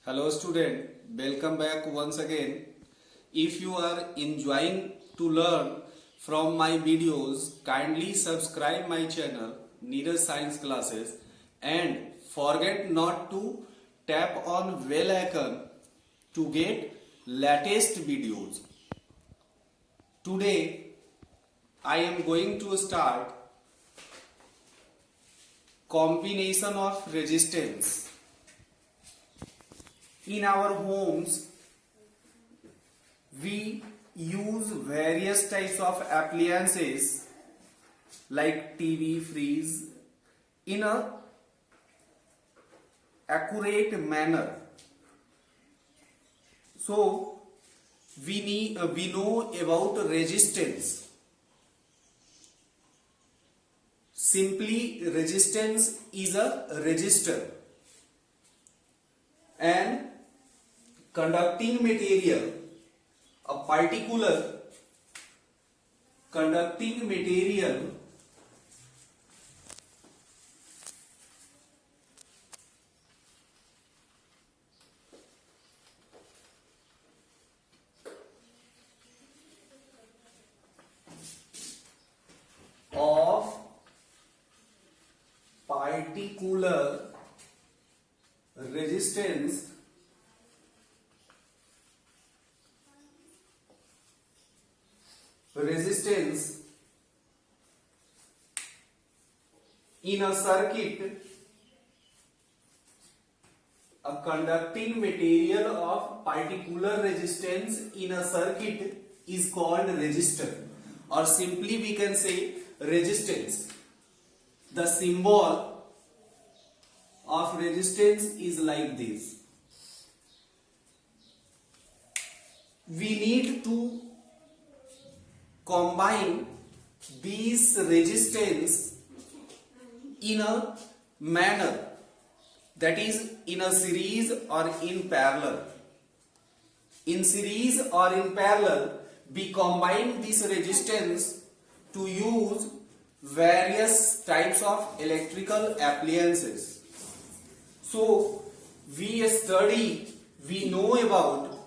Hello student, welcome back once again. If you are enjoying to learn from my videos, kindly subscribe my channel Neeraj Science Classes and forget not to tap on bell icon to get latest videos. Today I am going to start combination of resistance. In our homes, we use various types of appliances like TV, fridge in a accurate manner. So we know about resistance. Simply, resistance is a resistor, and conducting material, a particular conducting material of particular resistance in a circuit, a conducting material of particular resistance in a circuit is called resistor, or simply we can say resistance. The symbol of resistance is like this. We need to combine these resistance in a manner, that is in a series or in parallel. In series or in parallel, we combine this resistance to use various types of electrical appliances. So we know about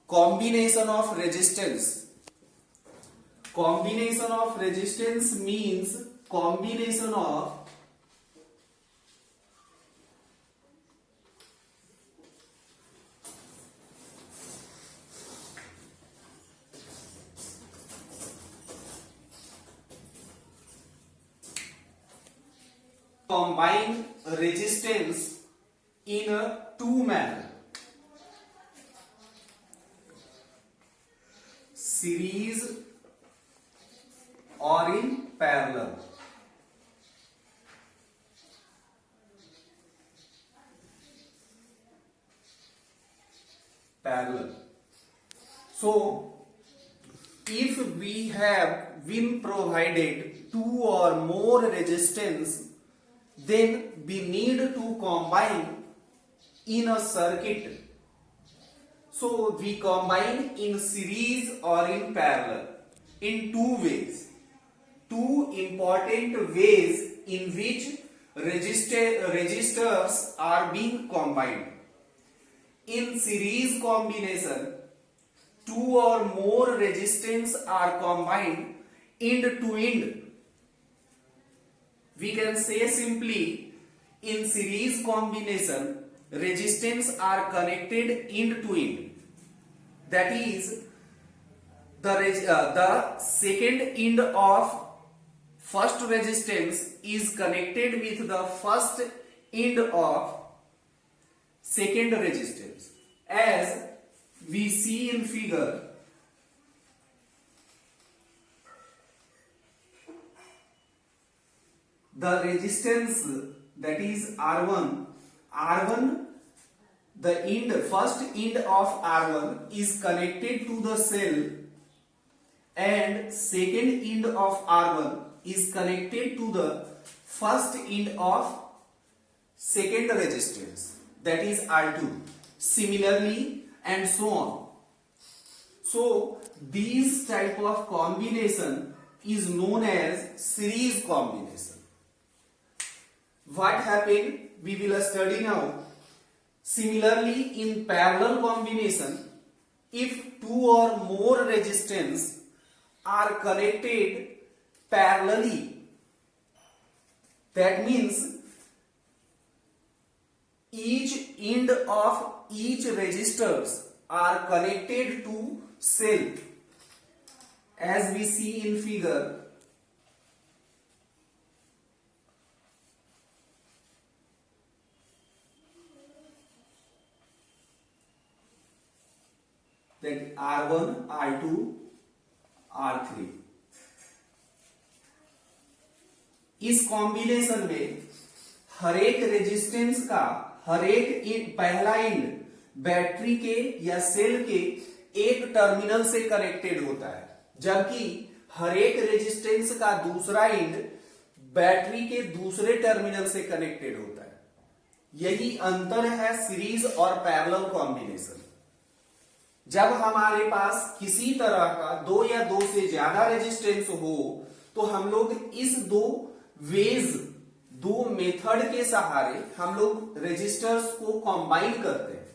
combination of resistance. Combination of resistance means combination of combine resistance in a two manner: series or in parallel. So if we have been provided two or more resistance, then we need to combine in a circuit. So we combine in series or in parallel in two ways. Two important ways in which resistors are being combined. In series combination, two or more resistance are combined end to end. We can say simply, in series combination, resistance are connected end to end. That is, the second end of first resistance is connected with the first end of second resistance, as we see in figure. The resistance, that is R1, the first end of R1 is connected to the cell, and second end of R1 is connected to the first end of second resistance, that is R2. Similarly, and so on. So this type of combination is known as series combination. What happened? We will study now. Similarly, in parallel combination, if two or more resistance are connected parallelly, that means each end of each resistors are connected to cell, as we see in figure. That R1, R2, R3. इस combination में हर एक resistance का हर एक पहला and battery के या cell के एक टर्मिनल से कनेक्टेड होता है, जबकि हर एक रेजिस्टेंस का दूसरा एंड बैटरी के दूसरे टर्मिनल से कनेक्टेड होता है। यही अंतर है सीरीज और पैरेलल कॉम्बिनेशन। जब हमारे पास किसी तरह का दो या दो से ज्यादा रेजिस्टेंस हो तो हम लोग इस दो मेथड के सहारे हम लोग रेजिस्टर्स को कंबाइन करते हैं।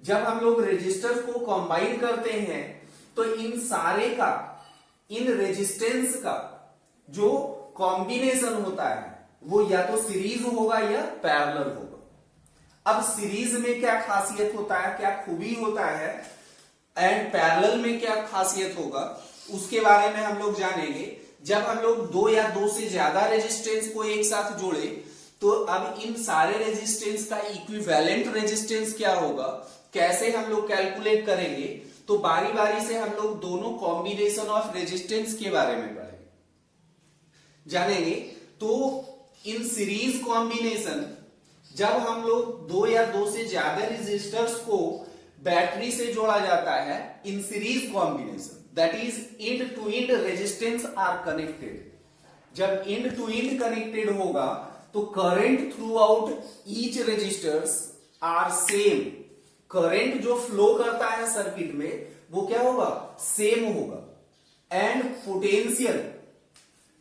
जब हम लोग रेजिस्टर्स को कंबाइन करते हैं तो इन रेजिस्टेंस का जो कॉम्बिनेशन होता है वो या तो सीरीज होगा या पैरेलल होगा। अब सीरीज में क्या खासियत होता है, क्या खूबी होता है, एंड पैरेलल में क्या खासियत होगा, उसके बारे में हम लोग जानेंगे। जब हम लोग दो या दो से ज्यादा रेजिस्टेंस को एक साथ जोड़े तो अब इन सारे रेजिस्टेंस का इक्विवेलेंट रेजिस्टेंस क्या होगा, कैसे हम लोग कैलकुलेट करेंगे, तो बारी बारी से हम लोग दोनों कॉम्बिनेशन ऑफ रेजिस्टेंस के बारे में जानेंगे। तो इन सीरीज कॉम्बिनेशन जब हम लोग दो या दो से ज्यादा रेजिस्टर्स को बैटरी से जोड़ा जाता है in series combination, that is end to end resistance are connected. जब एंड टू एंड कनेक्टेड होगा तो current throughout each resistors are same. Current जो फ्लो करता है सर्किट में वो क्या होगा, सेम होगा। And potential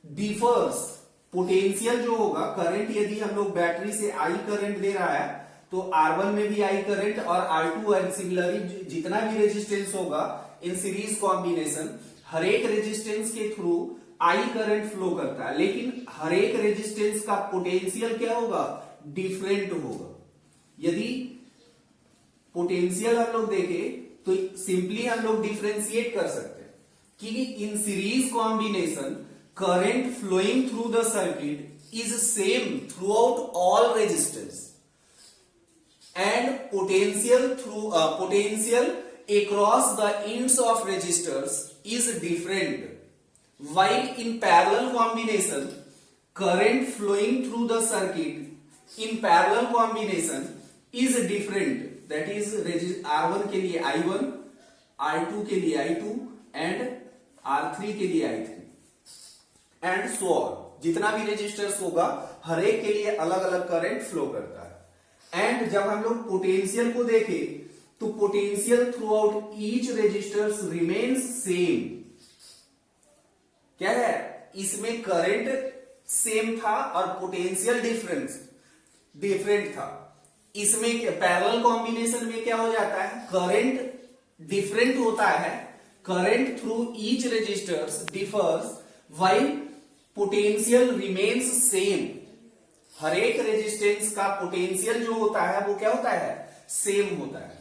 differs. पोटेंशियल जो होगा, करंट यदि हम लोग बैटरी से आई करंट दे रहा है तो R1 में भी आई करंट और R2 एंड सिमिलरली जितना भी रेजिस्टेंस होगा इन सीरीज कॉम्बिनेशन हर एक रेजिस्टेंस के थ्रू आई करंट फ्लो करता है, लेकिन हर एक रेजिस्टेंस का पोटेंशियल क्या होगा, डिफरेंट होगा। यदि पोटेंशियल हम लोग देखें तो सिंपली हम लोग डिफरेंशिएट कर सकते हैं कि in series combination current flowing through the circuit is same throughout all resistance and potential across the ends of resistors is different, while in parallel combination current flowing through the circuit in parallel combination is different, that is R1 के लिए I1, R2 के लिए I2 and R3 के लिए I3 and so on। जितना भी resistors होगा हर एक के लिए अलग अलग करंट फ्लो करता है। एंड जब हम लोग पोटेंशियल को देखें तो potential throughout each resistors remains same. क्या है, इसमें करंट सेम था और पोटेंशियल डिफरेंट था। इसमें पैरेलल कॉम्बिनेशन में क्या हो जाता है, करंट डिफरेंट होता है, current through each resistors differs while potential remains same. हर एक रेजिस्टेंस का पोटेंशियल जो होता है वो क्या होता है, सेम होता है।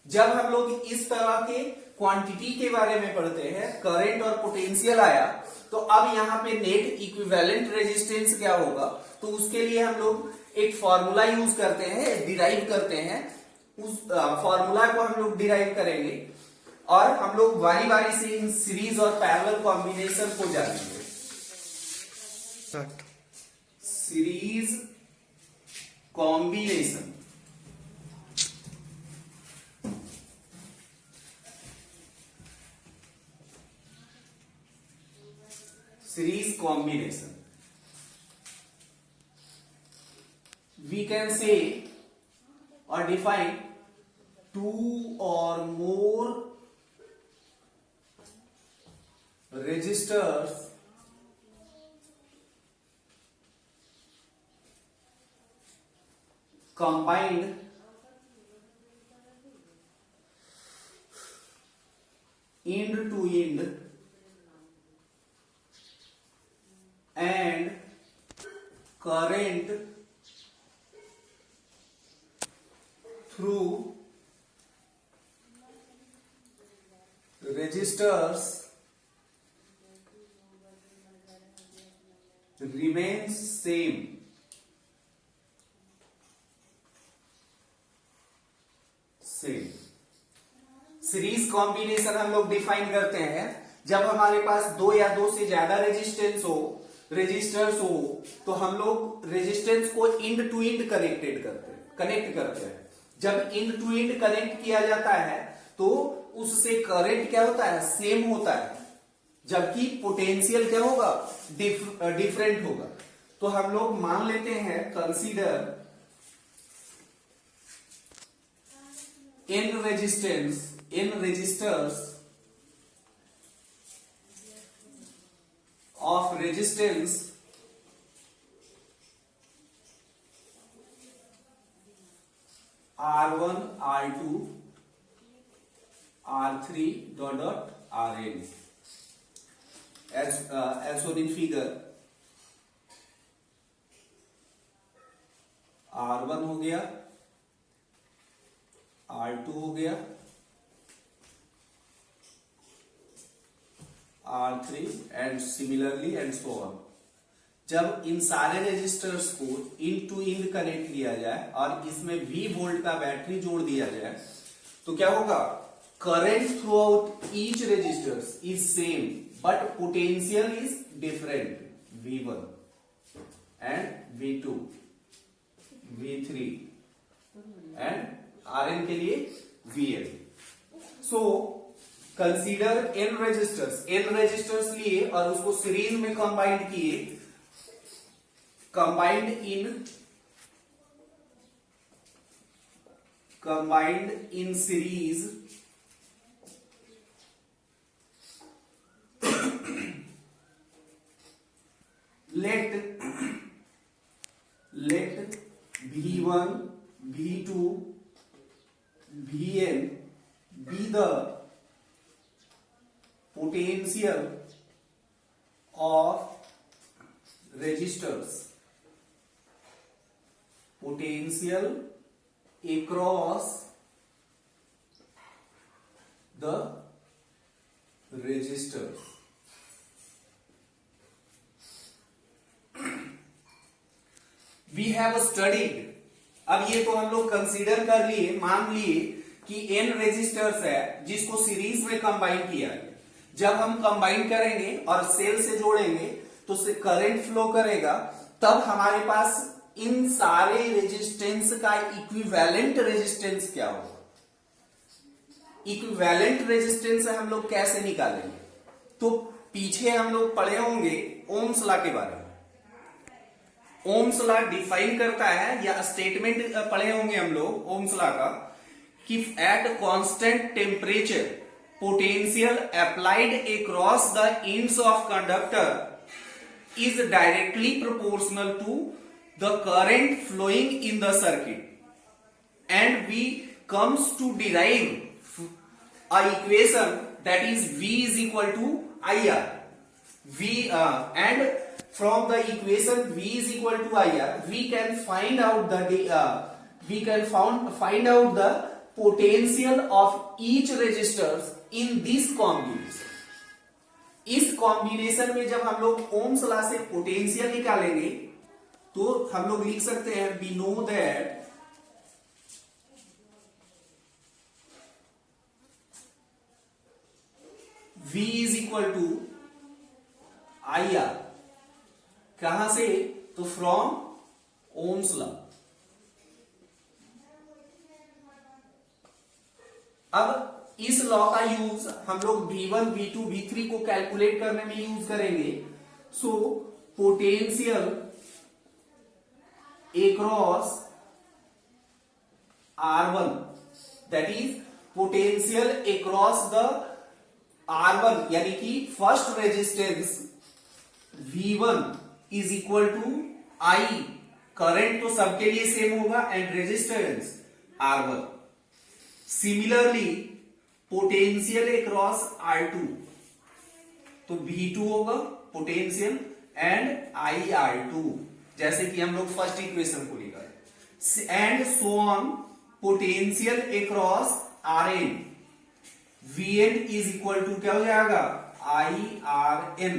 जब हम लोग इस तरह के क्वांटिटी के बारे में पढ़ते हैं, करंट और पोटेंशियल आया, तो अब यहां पे नेट इक्विवेलेंट रेजिस्टेंस क्या होगा, तो उसके लिए हम लोग एक फॉर्मूला यूज करते हैं, डिराइव करते हैं। उस फॉर्मूला को हम लोग डिराइव करेंगे और हम लोग बारी बारी से इन सीरीज और पैरेलल कॉम्बिनेशन को जानेंगे। Series combination, series combination we can say or define two or more resistors combined end to end and current through resistors remains same. Series combination हम लोग डिफाइन करते हैं जब हमारे पास दो या दो से ज्यादा रेजिस्टर्स हो तो हम लोग रेजिस्टेंस को इंड टू इंड कनेक्ट करते हैं। जब इंड टू इंड कनेक्ट किया जाता है तो उससे करंट क्या होता है, सेम होता है, जबकि पोटेंशियल क्या होगा, डिफरेंट होगा। तो हम लोग मान लेते हैं, consider in resistors of resistance R1, R2, R3 dot Rn as shown in figure। R1 हो गया, R2 हो गया, R3 and similarly and so on. जब इन सारे रेजिस्टर्स को इन टू इन कनेक्ट किया जाए और इसमें V वोल्ट का बैटरी जोड़ दिया जाए तो क्या होगा, current throughout each resistors is same but potential is different, V1 and V2, V3 and Rn के लिए Vn। So consider n resistors लिए और उसको सीरीज में कंबाइंड किए, combined in series let V1, V2, Vn be the potential of resistors, potential across the resistors। We have studied, अब ये तो हम लोग कंसीडर कर लिए, मान लिए कि n रेजिस्टर्स है जिसको सीरीज में कंबाइन किया है। जब हम कंबाइन करेंगे और सेल से जोड़ेंगे तो करंट फ्लो करेगा, तब हमारे पास इन सारे रेजिस्टेंस का इक्विवेलेंट रेजिस्टेंस क्या होगा। इक्विवेलेंट रेजिस्टेंस हम लोग कैसे निकालेंगे, तो पीछे हम लोग पढ़े होंगे ओम्स लॉ के बारे में। ओम्स लॉ डिफाइन करता है, या स्टेटमेंट पढ़े होंगे हम लोग ओम्स लॉ का, कि at constant temperature potential applied across the ends of conductor is directly proportional to the current flowing in the circuit and we comes to derive a equation that is V is equal to IR। and from the equation V is equal to IR we can find out the potential of each resistors in this combination। इस combination में जब हम लोग Ohm's law से potential निकालेंगे तो हम लोग लिख सकते हैं, we know that V is equal to IR, कहां से, तो फ्रॉम ओम्स लॉ। अब इस लॉ का यूज हम लोग V1, V2, V3 को कैलकुलेट करने में यूज करेंगे। So potential across R1, that is potential across the R1 यानी कि first resistance V1 is equal to I, current तो सबके लिए सेम होगा, and resistance R1। Similarly potential across R2, तो V2 होगा पोटेंशियल एंड IR2, जैसे कि हम लोग फर्स्ट इक्वेशन को लिखा है, and so on potential across Rn, Vn is equal to क्या हो जाएगा IRn।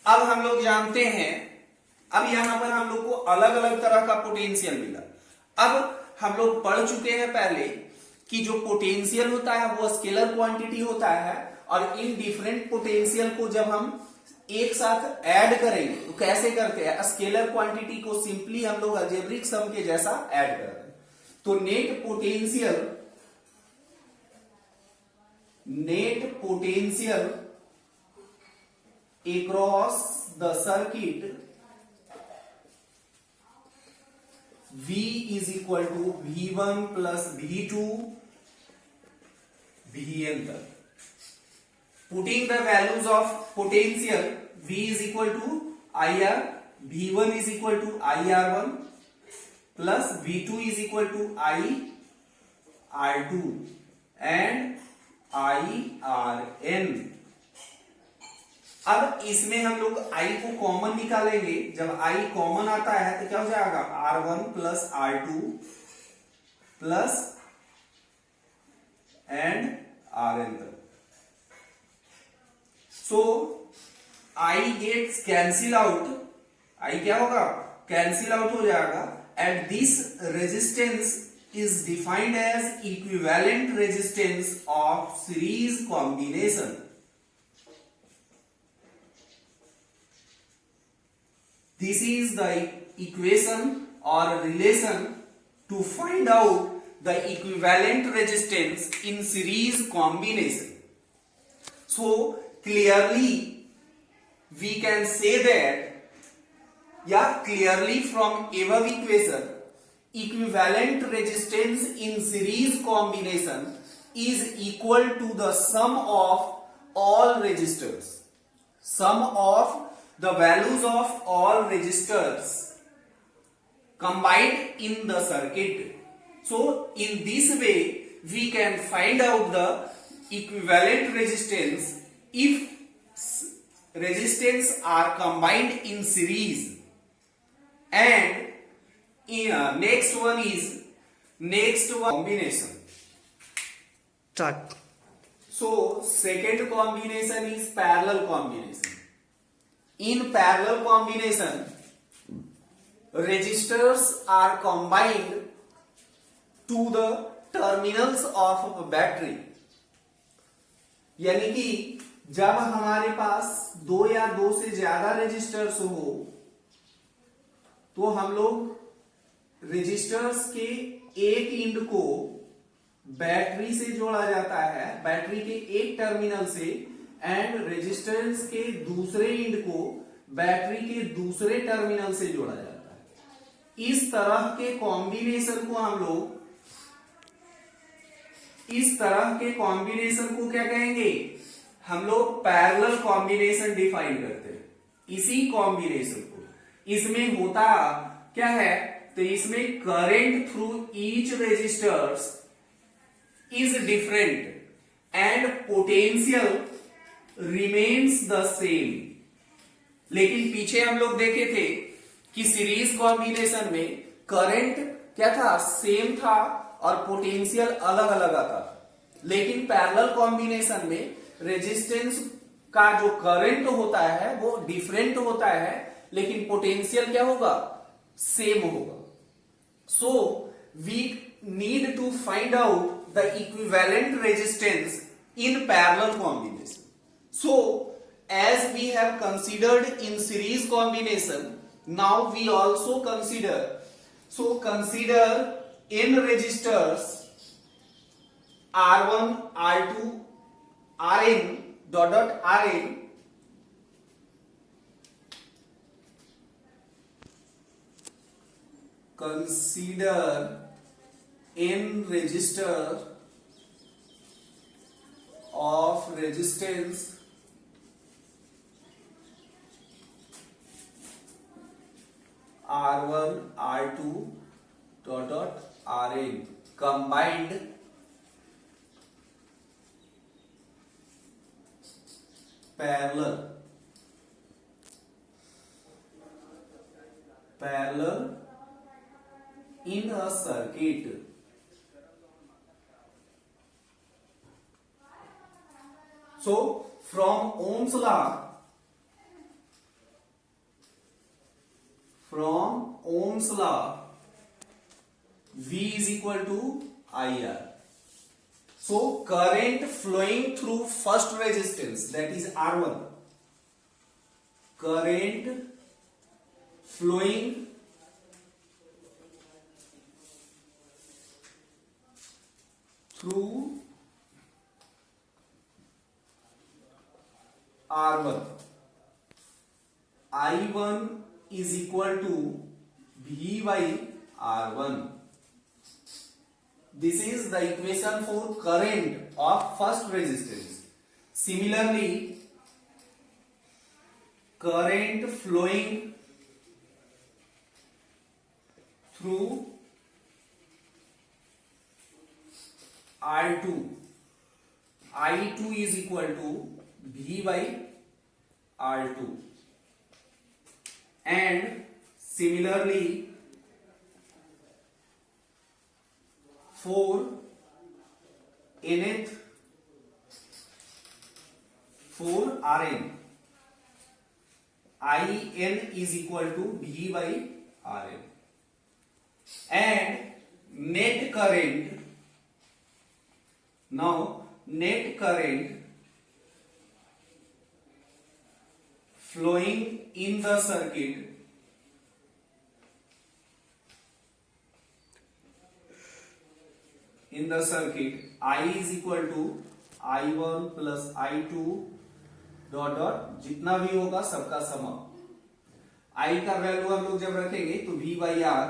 अब हम लोग जानते हैं, अब यहां पर हम लोग को अलग अलग तरह का पोटेंशियल मिला। अब हम लोग पढ़ चुके हैं पहले कि जो पोटेंशियल होता है वो स्केलर क्वांटिटी होता है, और इन डिफरेंट पोटेंशियल को जब हम एक साथ ऐड करेंगे तो कैसे करते हैं, स्केलर क्वांटिटी को सिंपली हम लोग अलजेब्रिक सम के जैसा ऐड करते हैं। तो net potential across the circuit V is equal to V1 plus V2 Vn तक। Putting the values of potential, V is equal to IR, V1 is equal to IR1 plus V2 is equal to IR2 and IRN। अब इसमें हम लोग I को common निकालेंगे, जब I common आता है तो क्या हो जाएगा R1 plus R2 plus and Rn तक। So I gets cancel out, I क्या होगा कैंसिल आउट हो जाएगा, and this resistance is defined as equivalent resistance of series combination. This is the equation or relation to find out the equivalent resistance in series combination. So clearly we can say that, clearly from above equation, equivalent resistance in series combination is equal to the sum of all resistors, sum of the values of all resistors combined in the circuit. So in this way we can find out the equivalent resistance if resistance are combined in series. And next one combination. Start. So second combination is parallel combination. In parallel combination, resistors are combined to the terminals of a battery. यानी कि जब हमारे पास दो या दो से ज्यादा resistors हो तो हम लोग रेजिस्टर्स के एक इंड को बैटरी से जोड़ा जाता है, बैटरी के एक टर्मिनल से, एंड रेजिस्टेंस के दूसरे इंड को बैटरी के दूसरे टर्मिनल से जोड़ा जाता है। इस तरह के कॉम्बिनेशन को क्या कहेंगे, हम लोग पैरेलल कॉम्बिनेशन डिफाइन करते हैं। इसी कॉम्बिनेशन को, इसमें होता क्या है, तो इसमें current through each resistors is different and potential remains the same. लेकिन पीछे हम लोग देखे थे कि सीरीज कॉम्बिनेशन में करंट क्या था, सेम था, और पोटेंशियल अलग अलग आता था। लेकिन पैरेलल कॉम्बिनेशन में रेजिस्टेंस का जो करंट होता है वो डिफरेंट होता है, लेकिन पोटेंशियल क्या होगा, सेम होगा। So we need to find out the equivalent resistance in parallel combination. So, as we have considered in series combination, now we also consider n resistors R1, R2, Rn Rn. Consider n resistor of resistance R1, R2 Rn combined parallel in a circuit. So from Ohm's law, V is equal to IR. So current flowing through first resistance, that is R1, current flowing through R1, I1 is equal to V by R1. This is the equation for current of first resistance. Similarly, current flowing through R2, I2 is equal to V by R2. And similarly, for nth, for Rn, In is equal to V by Rn. And net current, now net current flowing in the circuit I is equal to I1 plus I2 dot dot जितना भी होगा सबका समा. I का value हम लोग जब रखेंगे तो V by R,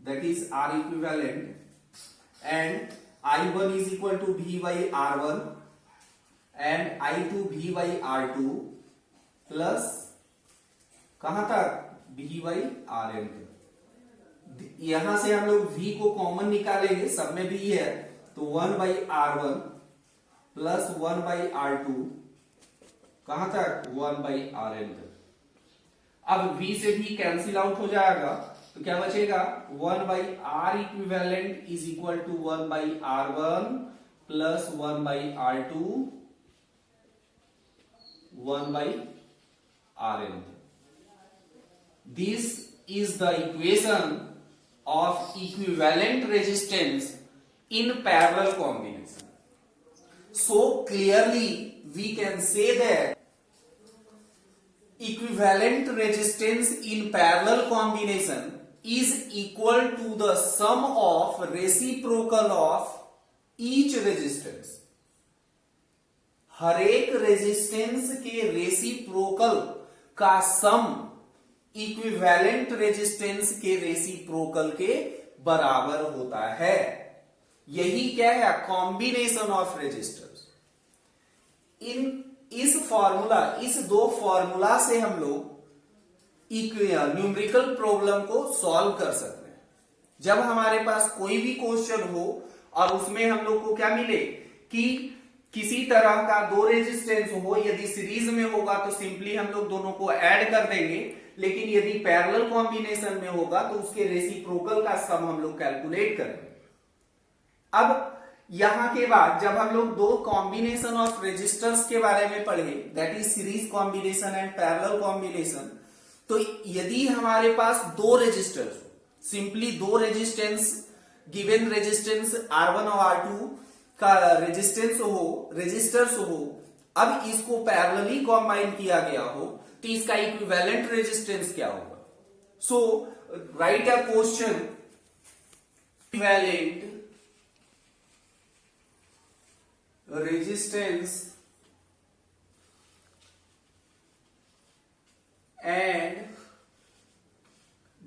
that is R equivalent, and I1 is equal to V by R1 and I2 V by R2 plus कहां तक V by Rn. यहां से हम लोग V को कॉमन निकालेंगे, सब में V है, तो 1 by R1 plus 1 by R2 कहां तक 1 by Rn तक. अब V से V कैंसिल आउट हो जाएगा तो क्या बचेगा 1 by R equivalent is equal to 1 by R1 plus 1 by R2 1 by Rn. This is the equation of equivalent resistance in parallel combination. So clearly we can say that equivalent resistance in parallel combination is equal to the sum of reciprocal of each resistance. हर एक resistance के reciprocal का सम equivalent resistance के reciprocal के बराबर होता है. यही क्या है, कॉम्बिनेशन ऑफ रेजिस्टर्स. इस फॉर्मूला, इस दो फॉर्मूला से हम लोग न्यूमेरिकल प्रॉब्लम को सॉल्व कर सकते हैं. जब हमारे पास कोई भी क्वेश्चन हो और उसमें हम लोग को क्या मिले कि किसी तरह का दो रेजिस्टेंस हो, यदि सीरीज में होगा तो सिंपली हम लोग दोनों को ऐड कर देंगे, लेकिन यदि पैरेलल कॉम्बिनेशन में होगा तो उसके रेसिप्रोकल का सम हम लोग कैलकुलेट करेंगे. अब यहां के बाद जब हम लोग दो कॉम्बिनेशन ऑफ रेजिस्टर्स के बारे में पढ़े, that is series combination and parallel combination, तो यदि हमारे पास दो रेजिस्टर्स, सिंपली दो रेजिस्टेंस, गिवन रेजिस्टेंस R1 और R2 का रेजिस्टर्स हो, अब इसको पैरेलली कॉम्बाइन किया गया हो तो इसका इक्विवेलेंट रेजिस्टेंस क्या होगा. So write a question, equivalent resistance and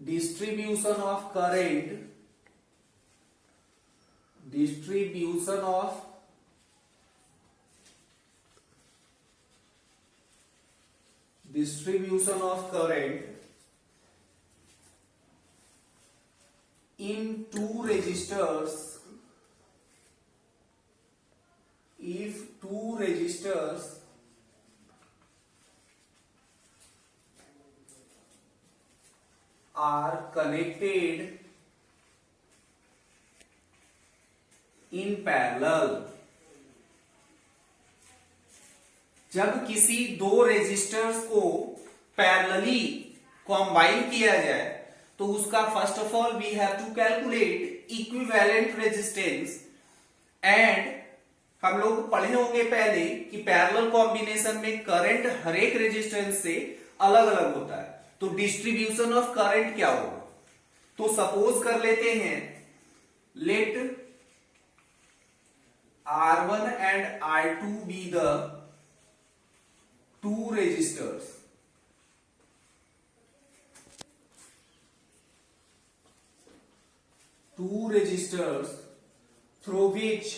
distribution of current, distribution of current in two resistors if two resistors are connected in parallel। जब किसी दो रेजिस्टर्स को पैरेलली कॉम्बाइन किया जाए तो उसका first of all we have to calculate equivalent resistance. And हम लोग पढ़े होंगे पहले कि पैरेलल कॉम्बिनेशन में करंट हर एक रेजिस्टेंस से अलग अलग होता है, तो डिस्ट्रीब्यूशन ऑफ करंट क्या होगा। तो सपोज कर लेते हैं late R1 and R2 be the two resistors, through which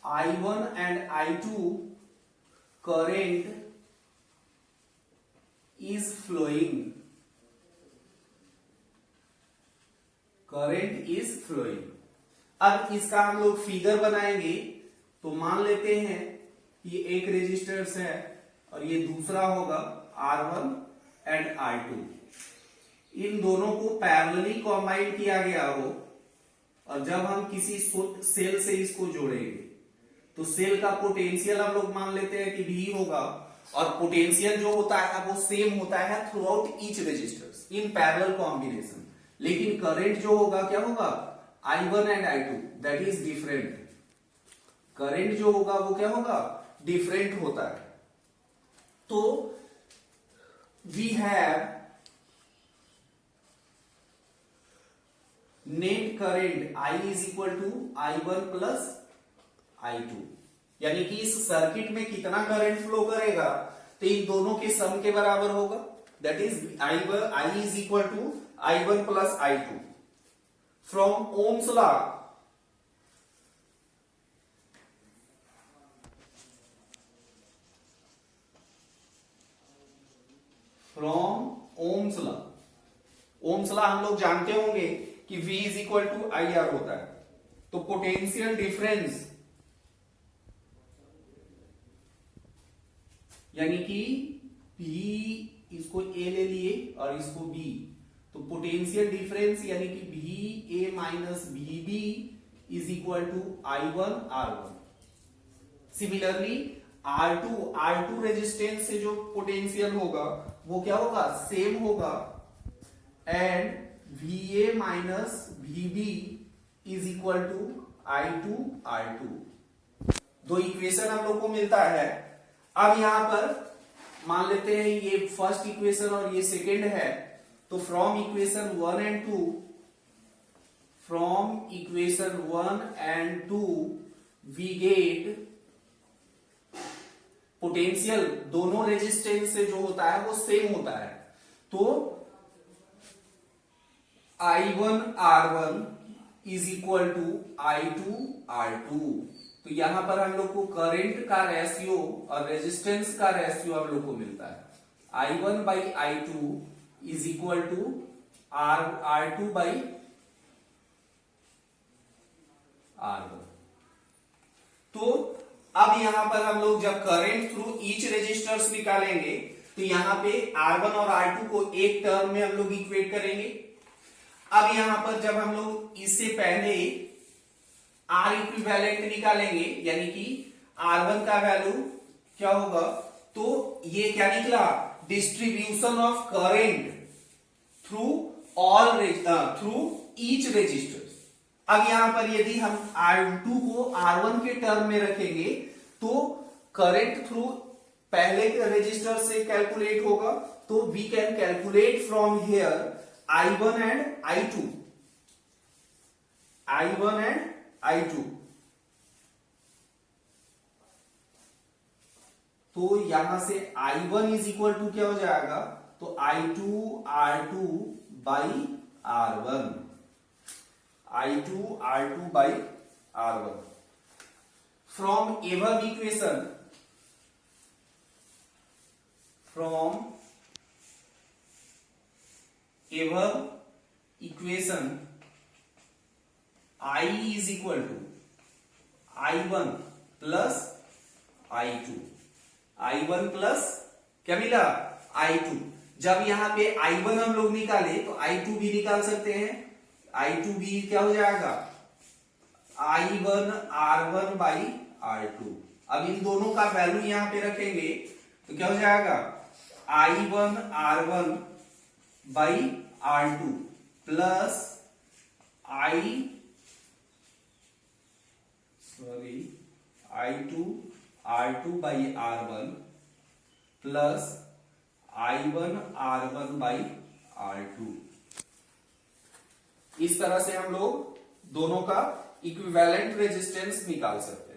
I1 and I2 current is flowing। Current is flowing. अब इसका हम लोग फिगर बनाएंगे तो मान लेते हैं ये एक रेजिस्टर्स है और ये दूसरा होगा R1 एंड R2। इन दोनों को पैरेलली कॉम्बाइन किया गया हो और जब हम किसी सेल से इसको जोड़ेंगे तो सेल का पोटेंशियल हम लोग मान लेते हैं कि V होगा और पोटेंशियल जो होता है वो सेम होता है throughout each resistors in parallel combination. लेकिन करंट जो होगा क्या होगा I1 and I2 that is different. Current जो होगा वो क्या होगा डिफरेंट होता है। तो we have net current I is equal to I1 plus I2, यानी कि इस सर्किट में कितना करंट फ्लो करेगा तो इन दोनों के सम के बराबर होगा। That is I is equal to I1 plus I2 from Ohm's law। from Ohm's law। Ohm's law हम लोग जानते होंगे कि V is equal to IR होता है। तो पोटेंशियल डिफरेंस यानी कि P इसको A ले लिए और इसको B, तो पोटेंशियल डिफरेंस यानी कि VA minus VB is equal to I1 R1। Similarly R2 resistance से जो पोटेंशियल होगा वो क्या होगा सेम होगा and VA minus VB is equal to I2 R2। दो इक्वेशन हम लोग को मिलता है। अब यहां पर मान लेते हैं ये फर्स्ट इक्वेशन और ये सेकेंड है, तो from equation 1 and 2 we get potential दोनों रेजिस्टेंस से जो होता है वो सेम होता है। तो I1 R1 is equal to I2 R2। तो यहां पर हम लोग को करंट का रेशियो और रेजिस्टेंस का रेशियो हम लोग को मिलता है I1 by I2 is equal to R2 by R1। तो अब यहां पर हम लोग जब करंट थ्रू ईच रेजिस्टर्स निकालेंगे तो यहां पे R1 और R2 को एक टर्म में हम लोग इक्वेट करेंगे। अब यहां पर जब हम लोग इससे पहले R इक्विवेलेंट निकालेंगे यानी कि R1 का वैल्यू क्या होगा, तो ये क्या निकला distribution of current through each resistor. अब यहां पर यदि हम R2 को R1 के टर्म में रखेंगे तो करंट थ्रू पहले के रेजिस्टर से कैलकुलेट होगा, तो we can calculate from here I1 and I2। तो यहां से I1 इज इक्वल टू क्या हो जाएगा, तो I2 R2 by R1, I2 R2 by R1। From above equation I is equal to I1 plus I2। I1 plus क्या मिला I2। जब यहाँ पे I1 हम लोग निकाले तो I2 भी निकाल सकते हैं। I2 भी क्या हो जाएगा I1 R1 बाई R2। अब इन दोनों का वैल्यू यहाँ पे रखेंगे तो क्या हो जाएगा I1 R1 by R2 plus I2 R2 by R1 plus I1 R1 by R2। इस तरह से हम लोग दोनों का इक्विवेलेंट रेजिस्टेंस निकाल सकते हैं।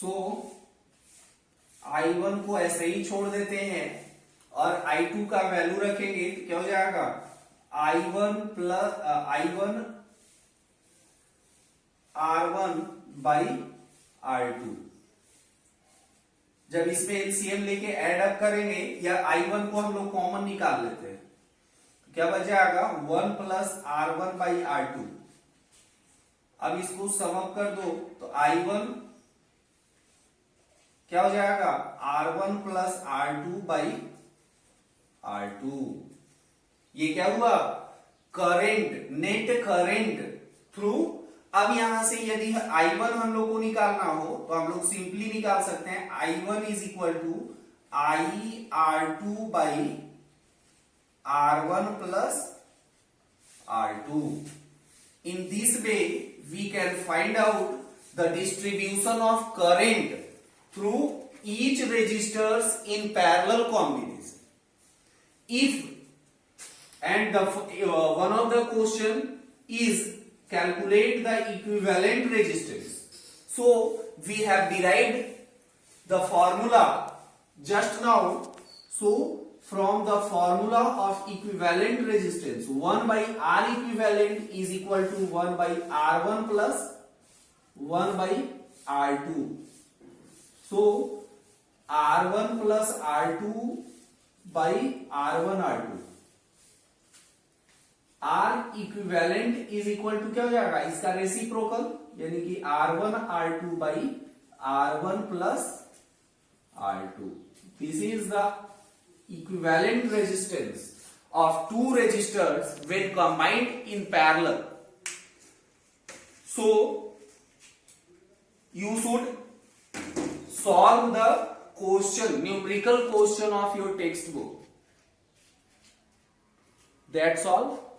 सो I1 को ऐसे ही छोड़ देते हैं और I2 का वैल्यू रखेंगे तो क्या हो जाएगा I1 plus I1 R1 by R2। जब इसमें एलसीएम लेके ऐड अप करेंगे या I1 को हम लोग कॉमन निकाल लेते हैं तो क्या बच जाएगा 1 प्लस R1 बाई R2। अब इसको सम अप कर दो तो I1 क्या हो जाएगा R1 plus R2 by R2। ये क्या हुआ करेंट, नेट करेंट थ्रू। अब यहां से यदि I1 हम लोग को निकालना हो तो हम लोग सिंपली निकाल सकते हैं I1 is equal to I R2 by R1 plus R2। In this way we can find out the distribution of current through each resistors in parallel combination. If and the one of the question is calculate the equivalent resistance. So we have derived the formula just now. So from the formula of equivalent resistance 1 by R equivalent is equal to 1 by R1 plus 1 by R2. So R1 plus R2 by R1 R2। R equivalent is equal to क्या हो जाएगा इसका reciprocal यानी कि R1 R2 by R1 plus R2। This is the equivalent resistance of two resistors when combined in parallel. So you should solve the question, numerical question of your textbook. That's all.